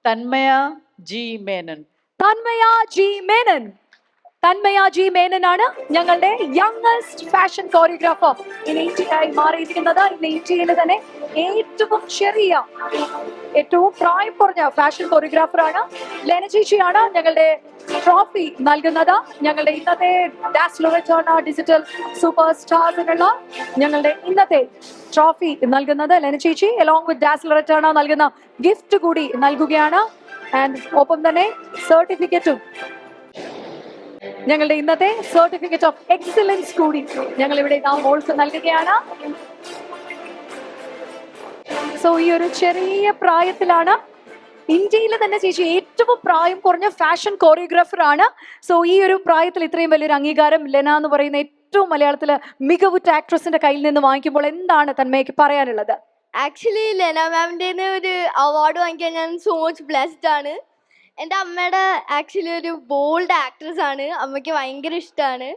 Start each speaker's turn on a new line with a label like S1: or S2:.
S1: Thanmaya G Menon.
S2: Tanmaya G Menon. Tanmaya G മേനനാണ് ഞങ്ങളുടെ youngest fashion choreographer in ഇന്ത്യയായി മാറിയിരിക്കുന്നത്. ഇന്ന് ഇന്ത്യയിൽ തന്നെ ഏറ്റവും ചെറിയ, ഏറ്റവും പ്രായം കുറഞ്ഞ ഫാഷൻ കോറിയോഗ്രാഫറാണ്. ലെന ചേച്ചിയാണ് ഞങ്ങളുടെ ട്രോഫി നൽകുന്നത്. ഞങ്ങളുടെ ഇന്നത്തെ ഡാസ് ലൊറേറ്റോണ ഡിജിറ്റൽ സൂപ്പർ സ്റ്റാർസിനുള്ള ഞങ്ങളുടെ ഇന്നത്തെ ട്രോഫി നൽകുന്നത് ലെന ചേച്ചി അലോങ് വിത്ത് ഡാസ് ലൊറേറ്റോണ നൽകുന്ന ഗിഫ്റ്റ് കൂടി നൽകുകയാണ്. ആൻഡ് ഒപ്പം തന്നെ സർട്ടിഫിക്കറ്റും, ഞങ്ങളുടെ ഇന്നത്തെ സർട്ടിഫിക്കറ്റ് ഓഫ് എക്സലൻസ് കൂടി ഞങ്ങൾ ഇവിടെ മോൾക്ക് നൽകുകയാണ്. സോ ഈ ഒരു ചെറിയ പ്രായത്തിലാണ് ഇന്ത്യയിൽ തന്നെ ചേച്ചി ഏറ്റവും പ്രായം കുറഞ്ഞ ഫാഷൻ കോറിയോഗ്രാഫർ ആണ്. സോ ഈ ഒരു പ്രായത്തിൽ ഇത്രയും വലിയൊരു അംഗീകാരം ലെന എന്ന് പറയുന്ന ഏറ്റവും മലയാളത്തിലെ മികവുറ്റ ആക്ട്രസിന്റെ കയ്യിൽ നിന്ന് വാങ്ങിക്കുമ്പോൾ എന്താണ് തന്മയ്ക്ക് പറയാനുള്ളത്?
S3: ആക്ച്വലി ലെന മാമിൻ്റെ ഒരു അവാർഡ് വാങ്ങിക്കാൻ ഞാൻ സോ മച്ച് ബ്ലെസ്ഡ് ആണ്. എൻ്റെ അമ്മയുടെ ആക്ച്വലി ഒരു ബോൾഡ് ആക്ട്രസ് ആണ്. അമ്മയ്ക്ക് ഭയങ്കര ഇഷ്ടമാണ്.